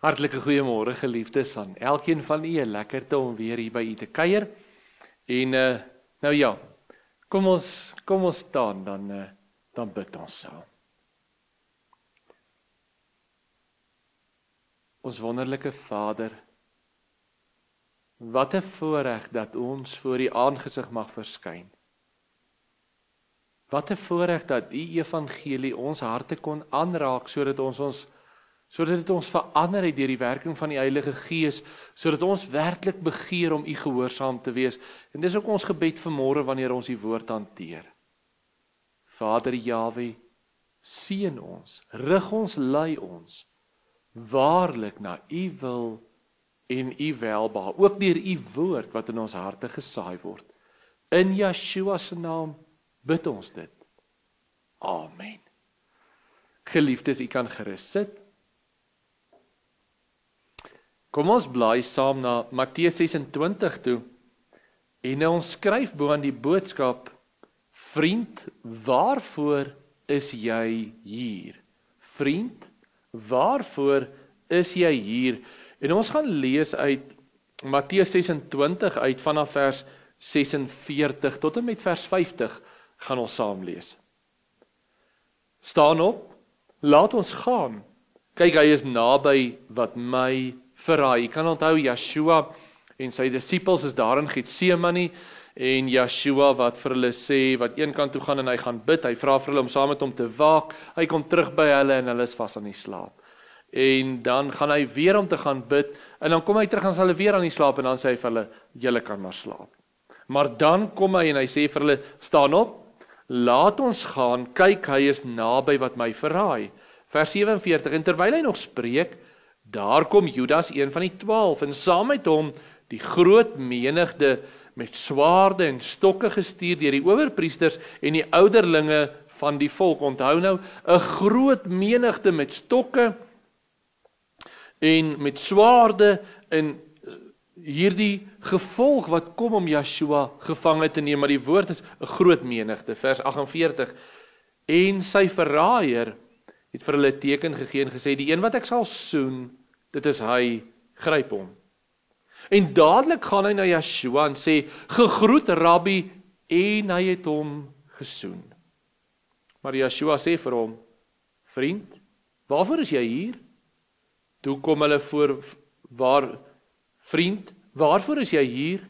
Hartlike goeiemôre geliefdes aan elkeen van u, lekker om weer hier by u te kuier. En nou ja, kom ons staan dan bid ons saam. Ons wonderlike Vader, wat 'n voorreg dat ons voor u aangesig mag verskyn. Wat 'n voorreg dat u evangelie ons harte kon aanraak sodat dit ons verander het deur die werking van die Heilige Gees, sodat ons werklik begeer om u gehoorsaam te wees. En dis ook ons gebed vanmôre wanneer ons die woord hanteer. Vader Jahwe, seën ons, rig ons, lei ons waarlik na u wil en u welbehae, ook deur u woord wat in ons harte gesaai word. In Yeshua se naam bid ons dit. Amen. Geliefdes, u kan gerus sit. Kom ons blaai saam na Matteus 26 toe en ons skryf bo aan die boodskap: Vriend, waarvoor is jy hier? Vriend, waarvoor is jy hier? En ons gaan lees uit Matteus 26 uit vanaf vers 46 tot en met vers 50 gaan ons saam lees. Staan op, laat ons gaan. Kyk, hy is naby wat my verraai. Jy kan onthou Yeshua en sy disippels is daar in Getsemane en Yeshua wat vir hulle sê, wat een kant toe gaan en hy gaan bid, hy vra vir hulle om saam met hom te waak, hy kom terug by hulle en hulle is vas aan die slaap. En dan gaan hy weer om te gaan bid en dan kom hy terug en hulle weer aan die slaap en dan sê hy vir hulle, julle kan maar slaap. Maar dan kom hy en hy sê vir hulle, staan op, laat ons gaan, kyk, hy is naby wat my verraai. Vers 47, en terwyl hy nog spreek, daar kom Judas, een van die 12, en saam met hom die groot menigte met swaarde en stokke gestuur deur die owerpriesters en die ouderlinge van die volk. Onthou nou, 'n groot menigte met stokke en met swaarde en hierdie gevolg wat kom om Yeshua gevange te neem, maar die woord is 'n groot menigte. Vers 48, en sy verraaier het vir hulle teken gegee en gesê, die een wat ek sal soen, dit is hy, gryp hom. En dadelik gaan hy na Yeshua en sê, gegroet Rabbi, en hy het hom gesoen. Maar Yeshua sê vir hom, vriend, waarvoor is jy hier? Toe kom hulle vriend, waarvoor is jy hier?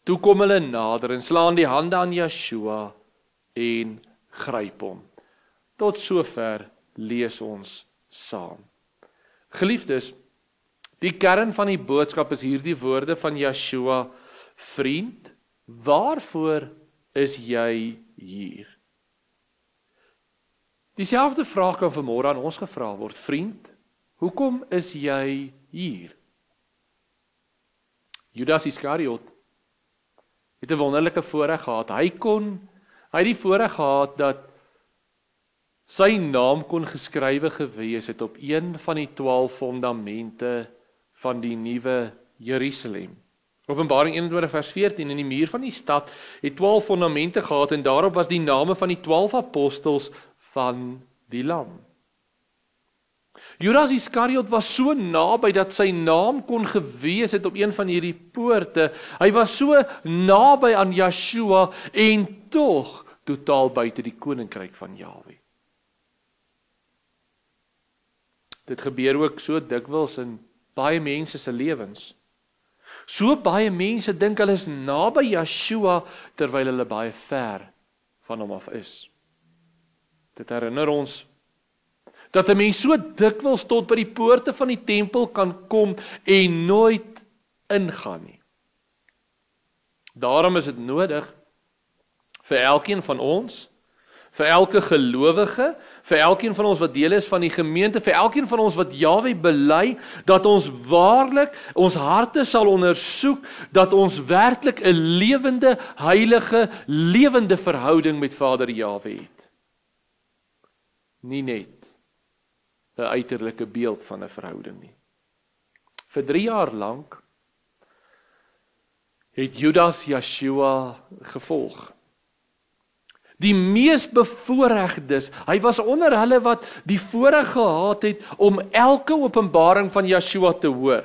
Toe kom hulle nader en slaan die hande aan Yeshua en gryp hom. Tot sover lees ons saam. Geliefdes, die kern van die boodskap is hierdie woorde van Yeshua: vriend, waarvoor is jy hier? Dieselfde vraag kan vanmôre aan ons gevra word: vriend, hoekom is jy hier? Judas Iskariot het 'n wonderlike voorreg gehad. Hy het die voorreg gehad dat sy naam kon geskrywe gewees het op een van die 12 fondamente van die nuwe Jerusalem. Openbaring 21 vers 14, in die muur van die stad het 12 fondamente gehad en daarop was die name van die 12 apostels van die Lam. Judas Iskariot was so naby dat sy naam kon gewees het op een van hierdie poorte. Hy was so naby aan Yeshua en tog totaal buite die koninkryk van Jahwe. Dit gebeur ook so dikwels in baie mense se lewens. So baie mense dink hulle is naby Yeshua terwyl hulle baie ver van hom af is. Dit herinner ons dat 'n mens so dikwels tot by die poorte van die tempel kan kom en nooit ingaan nie. Daarom is dit nodig vir elkeen van ons, vir elke gelowige, vir elkeen van ons wat deel is van die gemeente, vir elkeen van ons wat Jahwe bely, dat ons waarlik ons harte sal ondersoek, dat ons werklik 'n lewende, heilige, lewende verhouding met Vader Jahwe het. Nie net 'n uiterlike beeld van 'n verhouding nie. Vir 3 jaar lank het Judas Yeshua gevolg. Die mees bevoorregdes. Hy was onder hulle wat die voorreg gehad het om elke openbaring van Yeshua te hoor.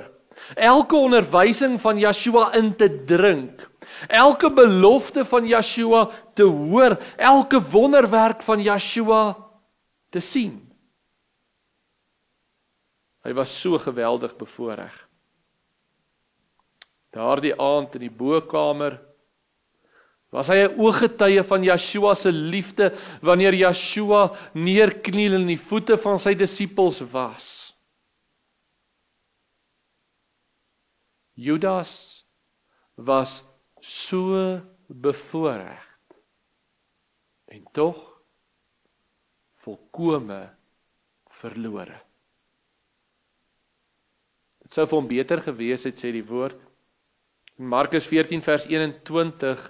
Elke onderwysing van Yeshua in te drink. Elke belofte van Yeshua te hoor. Elke wonderwerk van Yeshua te sien. Hy was so geweldig bevoorreg. Daardie aand in die bokamer was hy 'n ooggetuie van Yeshua se liefde wanneer Yeshua neerkniel en die voete van sy disippels was. Judas was so bevoorreg en tog volkome verlore. Dit sou vir hom beter gewees het, sê die woord. In Markus 14 vers 21,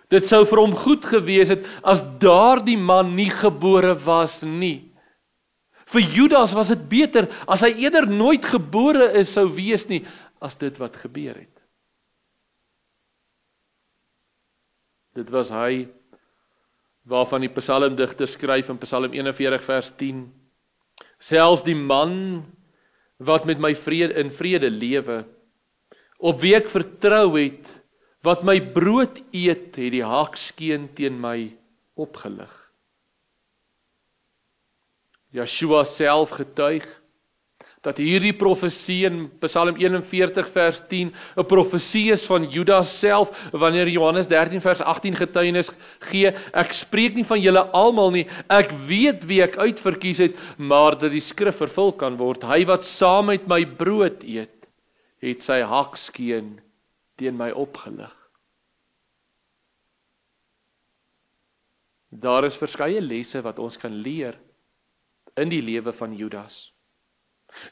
dit sou vir hom goed gewees het as daardie man nie gebore was nie. Vir Judas was dit beter as hy eerder nooit gebore is sou wees nie, as dit wat gebeur het. Dit was hy waarvan die psalmdigter skryf in Psalm 41 vers 10. Selfs die man wat met my in vrede lewe, op wie ek vertrou het, wat my brood eet, het die hakskeen teen my opgelig. Yeshua self getuig dat hierdie profesie in Psalm 41 vers 10 'n profesie is van Judas self, wanneer Johannes 13 vers 18 getuienis gee, ek spreek nie van julle almal nie, ek weet wie ek uitverkies het, maar dat die skrif vervul kan word. Hy wat saam met my brood eet, het sy hakskeen teen my opgelig. Daar is verskeie lesse wat ons kan leer in die lewe van Judas.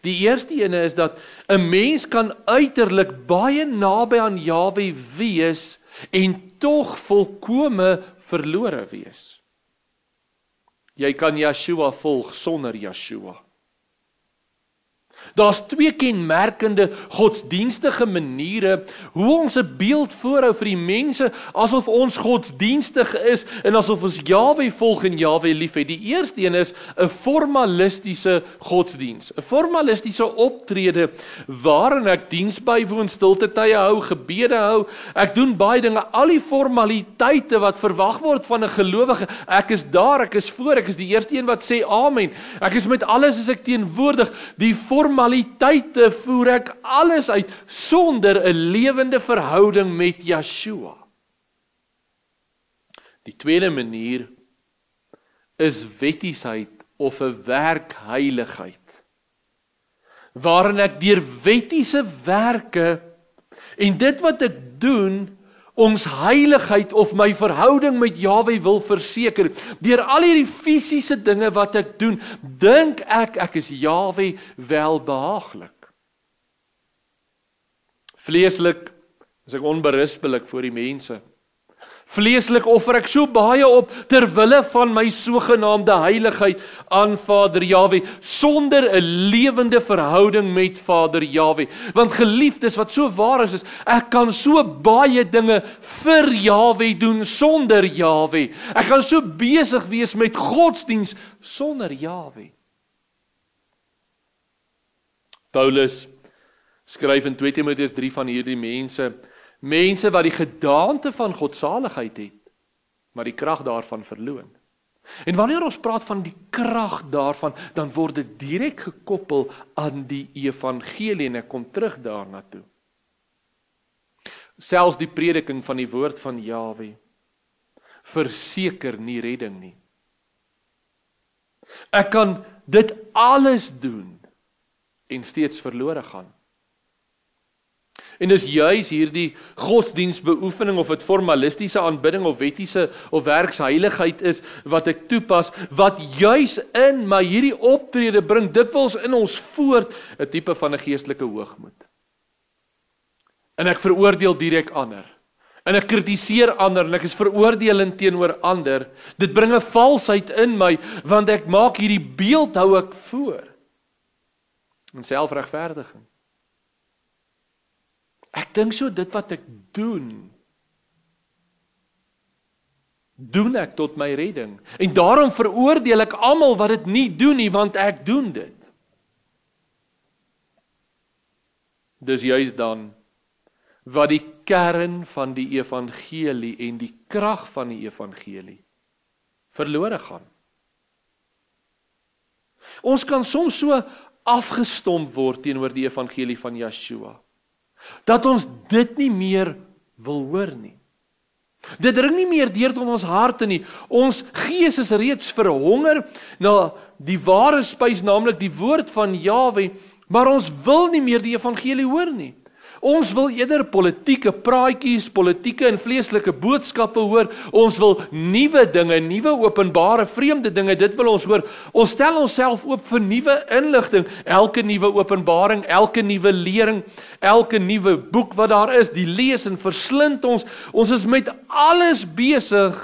Die eerste ene is dat 'n mens kan uiterlik baie naby aan Jahwe wees en tog volkome verlore wees. Jy kan Yeshua volg sonder Yeshua. Daar's twee kenmerkende godsdienstige maniere hoe ons 'n beeld voorhou vir die mense asof ons godsdienstig is en asof ons Jahwe volg en Jahwe liefhet. Die eerste een is 'n formalistiese godsdiens, 'n formalistiese optrede waarin ek diens bywoon, stiltetye hou, gebede hou, ek doen baie dinge, al die formaliteite wat verwag word van 'n gelowige. Ek is daar, ek is voor, ek is die eerste een wat sê amen. Ek is met alles as ek teenwoordig. Die formaliteite voer ek alles uit sonder 'n lewende verhouding met Yeshua. Die tweede manier is wettiesheid of 'n werkheiligheid, waarin ek deur wettiese werke en dit wat ek doen, ons heiligheid of my verhouding met Jahwe wil verseker. Deur al hierdie fisiese dinge wat ek doen, dink ek is Jahwe welbehaaglik. Vleeslik is ek onberispelik voor die mense. Vleeslik offer ek so baie op ter wille van my sogenaamde heiligheid aan Vader Jahwe, sonder 'n lewende verhouding met Vader Jahwe. Want geliefdes, wat so waar is, ek kan so baie dinge vir Jahwe doen sonder Jahwe. Ek kan so besig wees met godsdiens sonder Jahwe. Paulus skryf in 2 Timoteus 3 van hierdie mense wat die gedaante van godsaligheid het, maar die krag daarvan verloon. En wanneer ons praat van die krag daarvan, dan word dit direk gekoppel aan die evangelie, en ek kom terug daarna toe. Selfs die prediking van die woord van Jahwe verseker nie redding nie. Ek kan dit alles doen en steeds verlore gaan. En dis juis hierdie godsdienstbeoefening of dit formalistiese aanbidding of wettiese of werksheiligheid is wat ek toepas, wat juis in my hierdie optrede bring, dikwels in ons voort 'n tipe van 'n geestelike hoogmoed. En ek veroordeel direk ander. En ek kritiseer ander en ek is veroordelend teenoor ander. Dit bring 'n valsheid in my, want ek maak hierdie beeld hou ek voor. En selfregverdiging. Ek dink so dit wat ek doen doen ek tot my redding. En daarom veroordeel ek almal wat dit nie doen nie, want ek doen dit. Dis juis dan wat die kern van die evangelie en die krag van die evangelie verlore gaan. Ons kan soms so afgestomp word teenoor die evangelie van Yeshua, dat ons dit nie meer wil hoor nie. Dit dring nie meer deur tot ons harte nie. Ons gees is reeds verhonger na die ware spys, naamlik die woord van Jahwe, maar ons wil nie meer die evangelie hoor nie. Ons wil eerder politieke praatjies, politieke en vleeslike boodskappe hoor. Ons wil nuwe dinge, nuwe openbare, vreemde dinge, dit wil ons hoor. Ons stel onsself oop vir nuwe inligting. Elke nuwe openbaring, elke nuwe lering, elke nuwe boek wat daar is, die lees en verslind ons. Ons is met alles besig,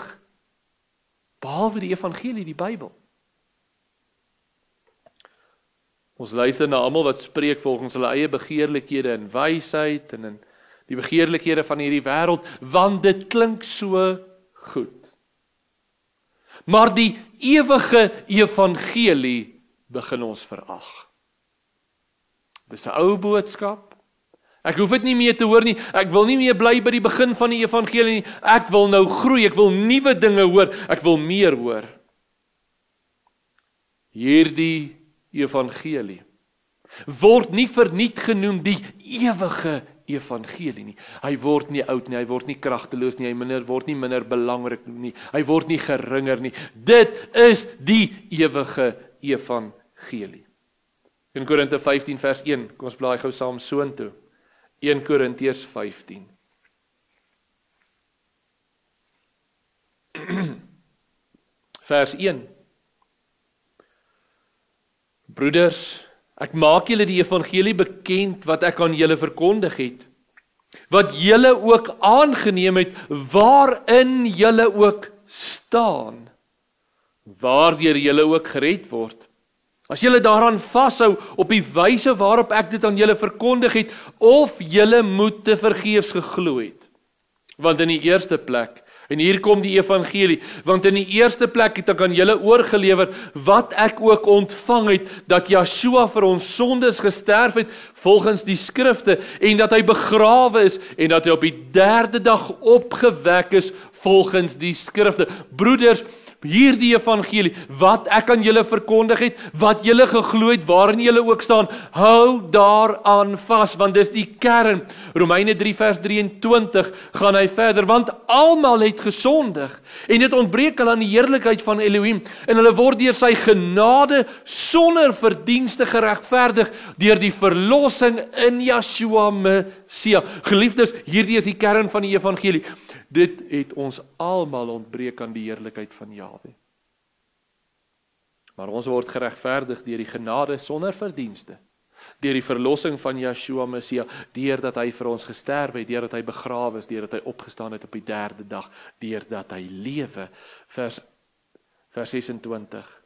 behalwe die evangelie, die Bybel. Ons luister na almal wat spreek volgens hulle eie begeerlikhede en wysheid en in die begeerlikhede van hierdie wêreld, want dit klink so goed. Maar die ewige evangelie begin ons verag. Dis 'n ou boodskap. Ek hoef dit nie meer te hoor nie. Ek wil nie meer bly by die begin van die evangelie nie. Ek wil nou groei, ek wil nuwe dinge hoor, ek wil meer hoor. Hierdie evangelie word nie verniet genoem die ewige evangelie nie. Hy word nie oud nie, hy word nie kragteloos nie, hy word nie minder belangrik nie, hy word nie geringer nie. Dit is die ewige evangelie. 1 Korinte 15 vers 1, kom ons blaai gou saam soontoe. 1 Korintiërs 15. Vers 1. Broeders, ek maak julle die evangelie bekend wat ek aan julle verkondig het, wat julle ook aangeneem het, waarin julle ook staan, waardeur julle ook gered word. As julle daaraan vashou op die wyse waarop ek dit aan julle verkondig het, of julle moet te vergeefs geglo het. Want in die eerste plek, en hier kom die evangelie, want in die eerste plek het ek aan julle oorgelewer, wat ek ook ontvang het, dat Yeshua vir ons sondes gesterf het, volgens die skrifte, en dat hy begrawe is, en dat hy op die 3de dag opgewek is, volgens die skrifte. Broeders, hierdie evangelie, wat ek aan julle verkondig het, wat julle geglo het, waarin julle ook staan, hou daaraan vas, want dis die kern. Romeine 3 vers 23 gaan hy verder, want almal het gesondig, en dit ontbreek hulle aan die heerlikheid van Elohim, en hulle word deur sy genade sonder verdienste geregverdig, deur die verlossing in Yeshua Messia. Geliefdes, hierdie is die kern van die evangelie. Dit het ons almal ontbreek aan die heerlikheid van Jahwe. Maar ons word geregverdig deur die genade sonder verdienste, deur die verlossing van Yeshua Messia, deurdat hy vir ons gesterf het, deurdat hy begrawe is, deurdat hy opgestaan het op die 3de dag, deurdat hy lewe. Vers 26.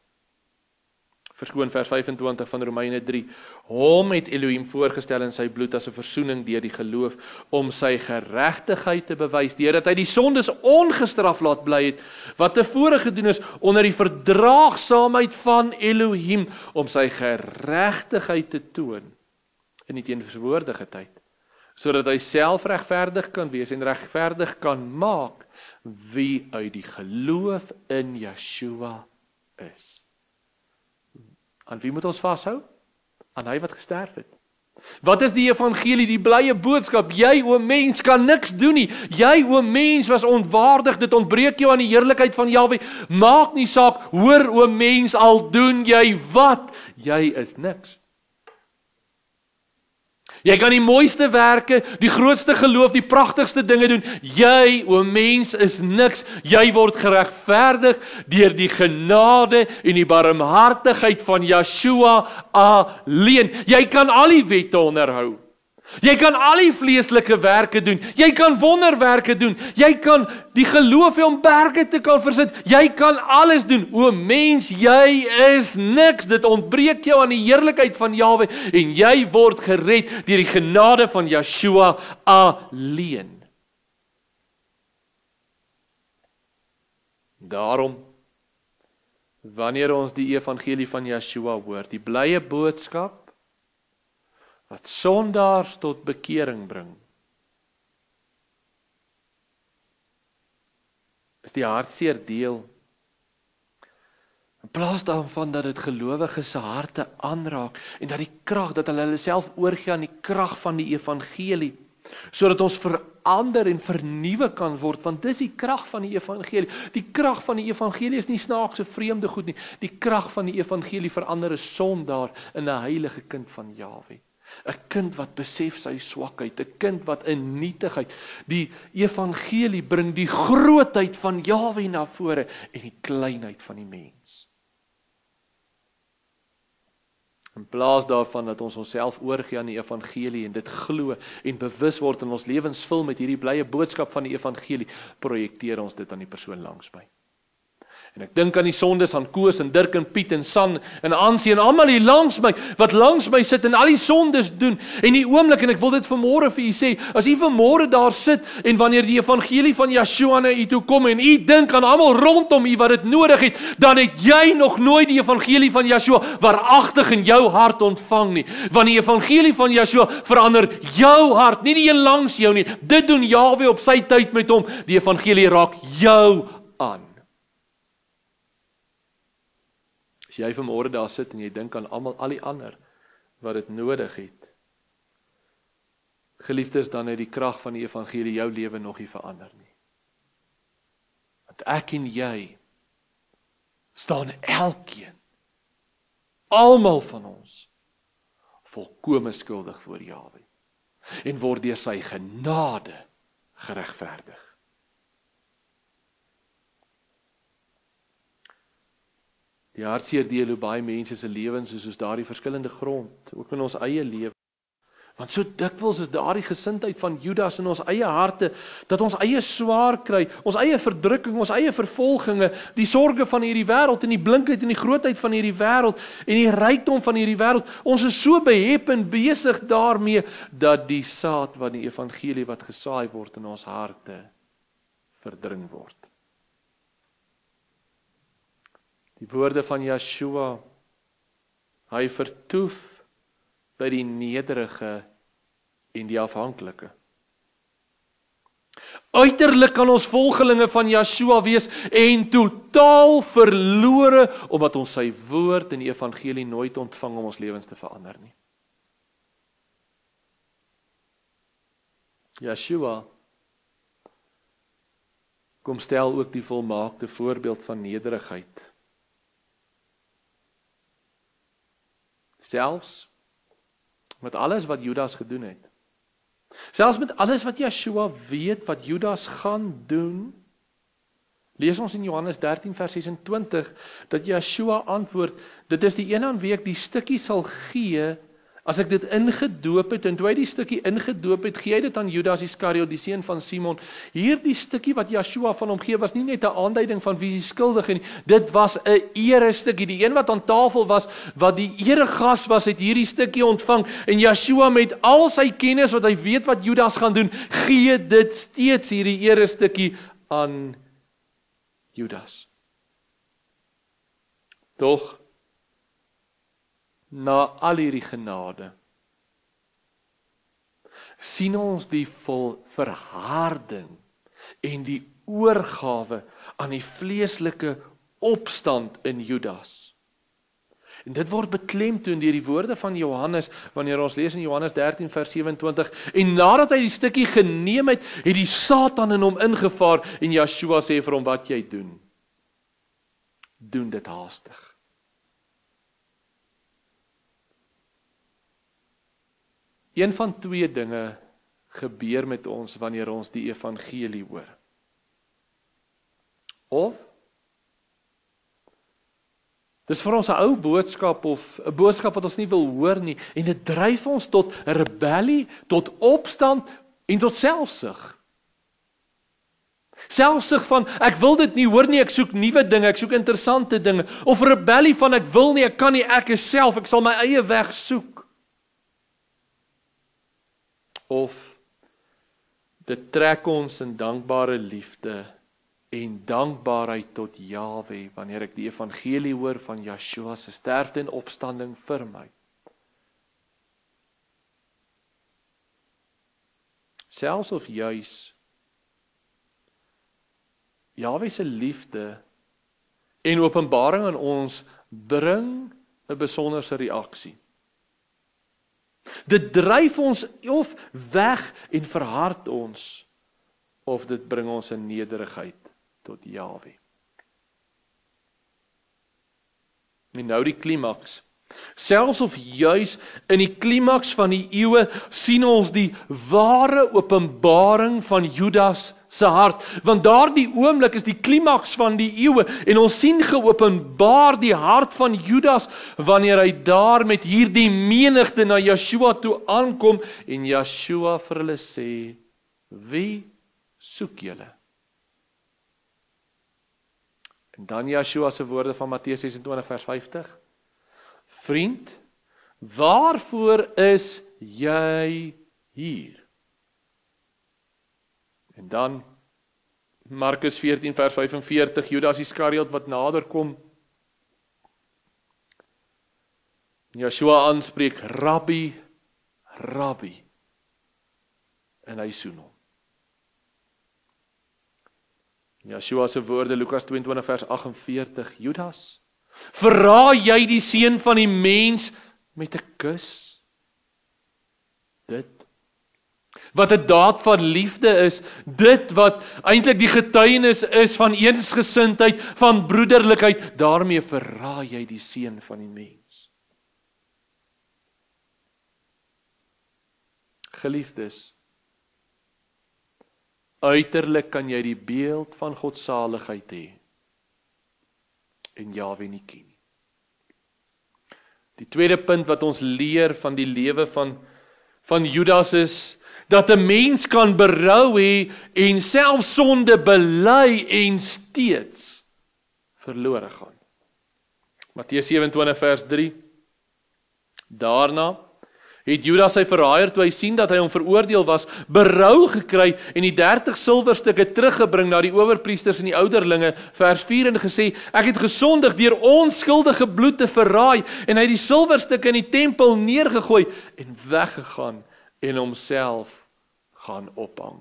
Verskoon vers 25 van Romeine 3. Hom het Elohim voorgestel in sy bloed as 'n versoening deur die geloof, om sy geregtigheid te bewys, deurdat hy die sondes ongestraf laat bly het, wat tevore gedoen is onder die verdraagsaamheid van Elohim, om sy geregtigheid te toon in die teenwoordige tyd, sodat hy self regverdig kan wees en regverdig kan maak wie uit die geloof in Yeshua is. Aan wie moet ons vashou? Aan hy wat gesterf het. Wat is die evangelie, die blye boodskap? Jy, o mens, kan niks doen nie. Jy, o mens, was ontwaardig, dit ontbreek jou aan die heerlikheid van Jahwe. Maak nie saak, hoor, o mens, al doen jy wat? Jy is niks. Jy kan die mooiste werke, die grootste geloof, die pragtigste dinge doen. Jy, o mens, is niks. Jy word geregverdig deur die genade en die barmhartigheid van Yeshua alleen. Jy kan al die wette onderhou. Jy kan al die vleeslike werke doen. Jy kan wonderwerke doen. Jy kan die geloof hê om berge te kan versit. Jy kan alles doen. O mens, jy is niks. Dit ontbreek jou aan die heerlikheid van Jahwe en jy word gered deur die genade van Yeshua alleen. Daarom, wanneer ons die evangelie van Yeshua hoor, die blye boodskap, wat sondaars tot bekering bring, is die hartseer deel, in plaas daarvan dat dit gelowiges se harte aanraak, en dat die krag, dat hulle self oorgee aan die krag van die evangelie, sodat ons verander en vernuwe kan word, want dis die krag van die evangelie. Die krag van die evangelie is nie snaakse vreemde goed nie. Die krag van die evangelie verander 'n sondaar in 'n heilige kind van Jahwe. 'n kind wat besef sy swakheid, 'n kind wat in nietigheid, die evangelie bring die grootheid van Jahwe na vore en die kleinheid van die mens. In plaas daarvan dat ons onsself oorgee aan die evangelie en dit glo en bewus word en ons lewens vul met hierdie blye boodskap van die evangelie, projekteer ons dit aan die persoon langs my. En ek dink aan die sondes, aan Koos en Dirk en Piet en San en Ansie en almal hier langs my, wat langs my sit en al die sondes doen. En die oomblik, en ek wil dit vanmôre vir u sê, as u vanmôre daar sit en wanneer die evangelie van Yeshua na u toe kom en u dink aan almal rondom u wat dit nodig het, dan het jy nog nooit die evangelie van Yeshua waaragtig in jou hart ontvang nie. Want die evangelie van Yeshua verander jou hart, nie die een langs jou nie. Dit doen Jahwe op sy tyd met hom. Die evangelie raak jou aan. As jy vanmôre daar sit en jy dink aan al die ander wat dit nodig het, geliefdes, dan het die krag van die evangelie jou lewe nog nie verander nie. Want ek en jy staan elkeen, almal van ons, volkome skuldig voor Jahwe en word deur sy genade geregverdig. Die hartseer deel hoe baie mense se lewens is soos daardie verskillende grond, ook in ons eie lewe. Want so dikwels is daardie gesindheid van Judas in ons eie harte, dat ons eie swaar kry, ons eie verdrukking, ons eie vervolginge, die sorge van hierdie wêreld en die blinkheid en die grootheid van hierdie wêreld en die rykdom van hierdie wêreld, ons is so behep en besig daarmee, dat die saad van die evangelie wat gesaai word in ons harte, verdring word. Die woorde van Yeshua, hy vertoef by die nederige en die afhanklike. Uiterlik kan ons volgelinge van Yeshua wees en totaal verlore, omdat ons sy woord en die evangelie nooit ontvang om ons lewens te verander nie. Yeshua kom stel ook die volmaakte voorbeeld van nederigheid. Selfs met alles wat Judas gedoen het. Selfs met alles wat Yeshua weet wat Judas gaan doen. Lees ons in Johannes 13 vers 26 dat Yeshua antwoord, dit is die een aan wie ek die stukkie sal gee as ek dit ingedoop het, en toe hy die stukkie ingedoop het, gee hy dit aan Judas Iskariot, die seun van Simon. Hierdie stukkie wat Yeshua van hom gee, was nie net 'n aanduiding van wie die skuldige nie, dit was 'n ere stukkie. Die een wat aan tafel was, wat die eregas was, het hierdie stukkie ontvang, en Yeshua met al sy kennis, wat hy weet wat Judas gaan doen, gee dit steeds hierdie ere stukkie aan Judas. Tog, na al hierdie genade, sien ons die verharding en die oorgawe aan die vleeslike opstand in Judas. En dit word beklemtoon deur die woorde van Johannes, wanneer ons lees in Johannes 13 vers 27, en nadat hy die stukkie geneem het, het die Satan in hom ingevaar, en Yeshua sê vir hom, wat jy doen, doen dit haastig. Een van twee dinge gebeur met ons wanneer ons die evangelie hoor. Of dis vir ons 'n ou boodskap of 'n boodskap wat ons nie wil hoor nie, en dit dryf ons tot rebellie, tot opstand en tot selfsug. Selfsug van ek wil dit nie hoor nie, ek soek nuwe dinge, ek soek interessante dinge, of rebellie van ek wil nie, ek kan nie, ek is self, ek sal my eie weg soek. Of dit trek ons in dankbare liefde en dankbaarheid tot Jahwe wanneer ek die evangelie hoor van Yeshua se sterfte en opstanding vir my. Selfs of juis Jahwe se liefde en openbaring aan ons bring 'n besonderse reaksie. Dit dryf ons of weg en verhard ons, of dit bring ons in nederigheid tot Jahwe. En nou die klimaks. Selfs of juis in die klimaks van die eeue sien ons die ware openbaring van Judas se hart, want daardie oomblik is die klimaks van die eeue en ons sien geopenbaar die hart van Judas wanneer hy daar met hierdie menigte na Yeshua toe aankom en Yeshua vir hulle sê, wie soek julle? En dan Yeshua se woorde van Matteus 26 vers 50. Vriend, waarvoor is jy hier? En dan Markus 14 vers 45, Judas Iskariot wat nader kom. Yeshua aanspreek, Rabbi, Rabbi. En hy soen hom. Yeshua se woorde, Lukas 22 vers 48, Judas, verraai jy die seun van die mens met 'n kus? Dit wat 'n daad van liefde is, dit wat eintlik die getuienis is van eensgesindheid, van broederlikheid, daarmee verraai jy die seun van die mens. Geliefdes, uiterlik kan jy die beeld van godsaligheid hê en Jahwe nie ken nie. Die tweede punt wat ons leer van die lewe van Judas is dat 'n mens kan berou hê en self sonde bely en steeds verlore gaan. Matteus 27 vers 3. Daarna het Judas sy verraaier, toe hy sien dat hy hom veroordeel was, berou gekry en die 30 silwerstukke teruggebring na die owerpriesters en die ouderlinge, vers 4, en gesê, ek het gesondig deur onskuldige bloed te verraai, en hy het die silwerstukke in die tempel neergegooi en weggegaan en homself gaan ophang.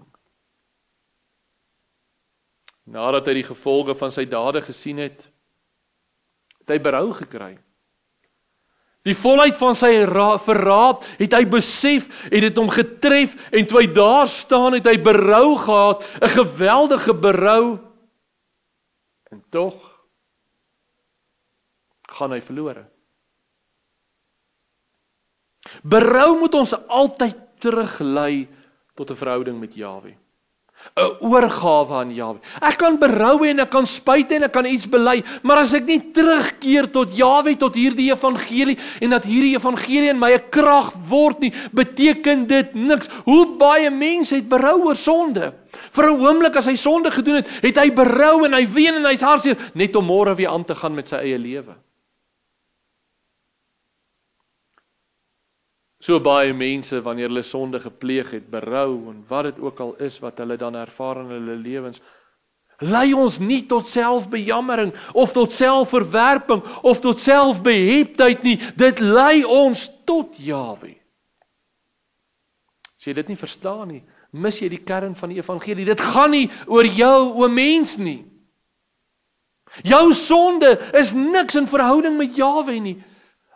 Nadat hy die gevolge van sy dade gesien het hy berou gekry. Die volheid van sy verraad het hy besef, het dit hom getref, en toe hy daar staan, het hy berou gehad, 'n geweldige berou, en tog gaan hy verlore. Berou moet ons altyd teruglei tot 'n verhouding met Jahwe. 'n Oorgawe aan Jahwe. Ek kan berou en ek kan spyt en ek kan iets bely, maar as ek nie terugkeer tot Jahwe, tot hierdie evangelie, en dat hierdie evangelie in my 'n krag word nie, beteken dit niks. Hoe baie mense het berou oor sonde. Vir 'n oomblik as hy sonde gedoen het, het hy berou en hy ween en hy's hartseer, net om môre weer aan te gaan met sy eie lewe. So baie mense, wanneer hulle sonde gepleeg het, berou, en wat dit ook al is wat hulle dan ervaar in hulle lewens, lei ons nie tot selfbejammering, of tot selfverwerping, of tot selfbeheptheid nie, dit lei ons tot Jahwe. As jy dit nie verstaan nie, mis jy die kern van die evangelie. Dit gaan nie oor jou, o mens nie. Jou sonde is niks in verhouding met Jahwe nie.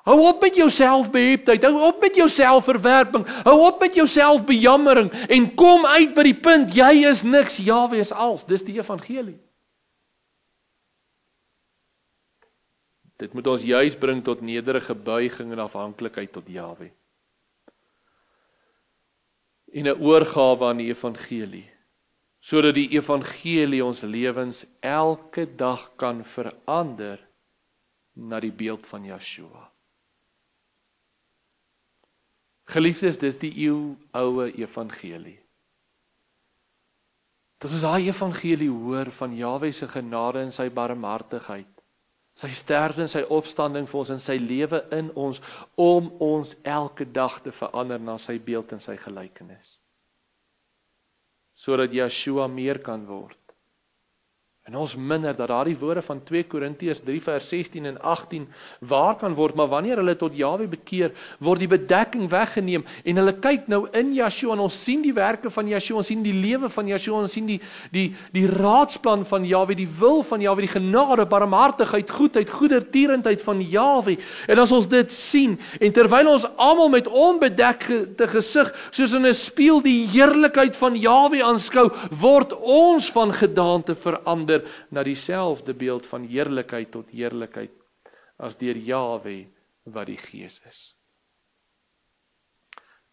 Hou op met jou selfbeheptheid, hou op met jou selfverwerping, hou op met jou selfbejammering en kom uit by die punt, jy is niks, Jahwe is alles. Dis die evangelie. Dit moet ons juis bring tot nederige buiging en afhanklikheid tot Jahwe. En 'n oorgawe aan die evangelie, sodat die evangelie ons lewens elke dag kan verander na die beeld van Yeshua. Geliefdes, dis die eeuoue evangelie. Dit is daai evangelie hoor van Jahwe se genade en sy barmhartigheid, sy sterfte en sy opstanding vir ons en sy lewe in ons, om ons elke dag te verander na sy beeld en sy gelykenis. Sodat Yeshua meer kan word En ons minder dat daardie woorde van 2 Korintiërs 3 vers 16 en 18 waar kan word, maar wanneer hulle tot Jahwe bekeer, word die bedekking weggeneem en hulle kyk nou in Yeshua en ons sien die werke van Yeshua, ons sien die lewe van Yeshua, ons sien die raadsplan van Jahwe, die wil van Jahwe, die genade, barmhartigheid, goedheid, goedertierendheid van Jahwe. En as ons dit sien en terwyl ons almal met onbedekte gesig soos in 'n spieël die heerlikheid van Jahwe aanskou, word ons van gedaante verander na dieselfde beeld van heerlikheid tot heerlikheid as deur Jahwe wat die Gees is.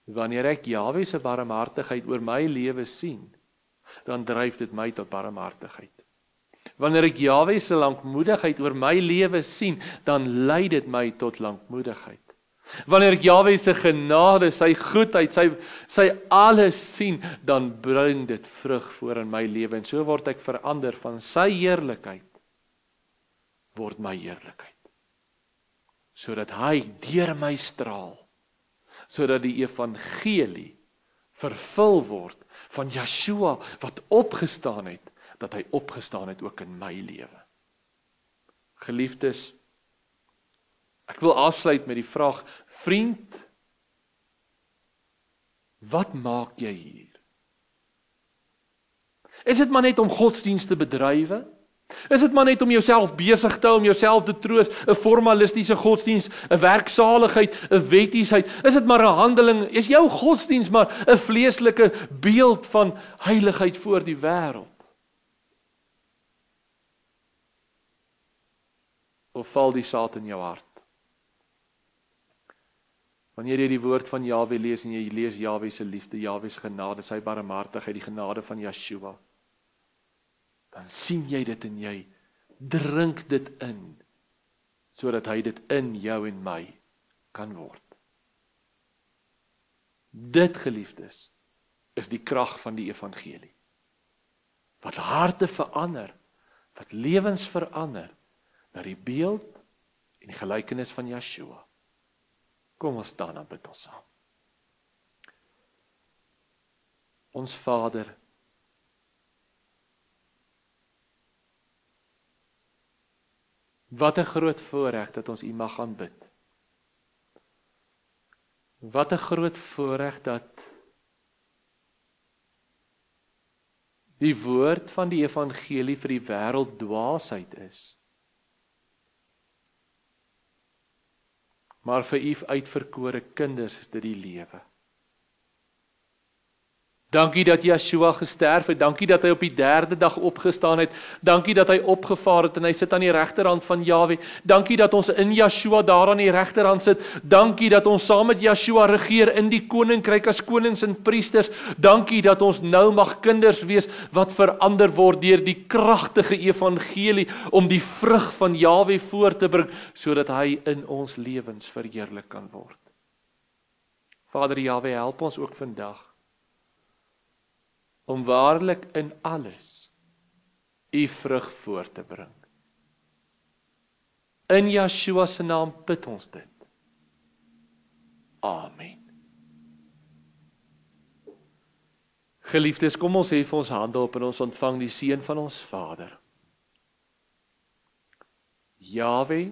Wanneer ek Jahwe se barmhartigheid oor my lewe sien, dan dryf dit my tot barmhartigheid. Wanneer ek Jahwe se lankmoedigheid oor my lewe sien, dan lei dit my tot lankmoedigheid. Wanneer ek Jahwe se genade, sy goedheid, sy alles sien, dan bring dit vrug voor in my lewe en so word ek verander van sy heerlikheid word my heerlikheid. Sodat hy deur my straal, sodat die evangelie vervul word van Yeshua wat opgestaan het, dat hy opgestaan het ook in my lewe. Geliefdes, ek wil afsluit met die vraag, vriend, wat maak jy hier? Is dit maar net om godsdienst te bedrywe? Is dit maar net om jouself besig te hou, om jouself te troos, 'n formalistiese godsdienst, 'n werksaligheid, 'n wettiesheid? Is dit maar 'n handeling? Is jou godsdienst maar 'n vleeslike beeld van heiligheid voor die wêreld? Of val die saad in jou hart? Wanneer jy die woord van Jahwe lees en jy lees Jahwe se liefde, Jahwe se genade, sy barmhartigheid, die genade van Yeshua, dan sien jy dit en jy drink dit in, sodat hy dit in jou en my kan word. Dit, geliefdes, is die krag van die evangelie. Wat harte verander, wat lewens verander, na die beeld en die gelykenis van Yeshua. Kom ons staan en bid ons saam. Ons Vader, wat 'n groot voorreg dat ons U mag aanbid. Wat 'n groot voorreg dat die woord van die evangelie vir die wêreld dwaasheid is. Maar vir U uitverkore kinders is dit die lewe. Dankie dat Yeshua gesterf het, dankie dat hy op die 3de dag opgestaan het, dankie dat hy opgevaar het en hy sit aan die regterhand van Jahwe, dankie dat ons in Yeshua daar aan die regterhand sit, dankie dat ons saam met Yeshua regeer in die koninkryk as konings en priesters, dankie dat ons nou mag kinders wees wat verander word deur die kragtige evangelie om die vrug van Jahwe voor te bring, sodat hy in ons lewens verheerlik kan word. Vader Jahwe, help ons ook vandag, om waarlik in alles U vrug voor te bring. In Yeshua se naam bid ons dit. Amen. Geliefdes, kom ons hef ons hande op en ons ontvang die seën van ons Vader. Jahwe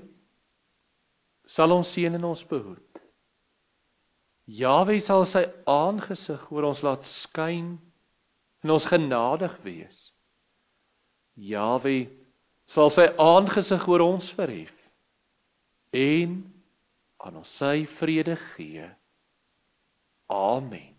sal ons seën en ons behoed. Jahwe sal sy aangesig oor ons laat skyn en ons genadig wees. Jahwe sal sy aangesig oor ons verhef en aan ons sy vrede gee. Amen.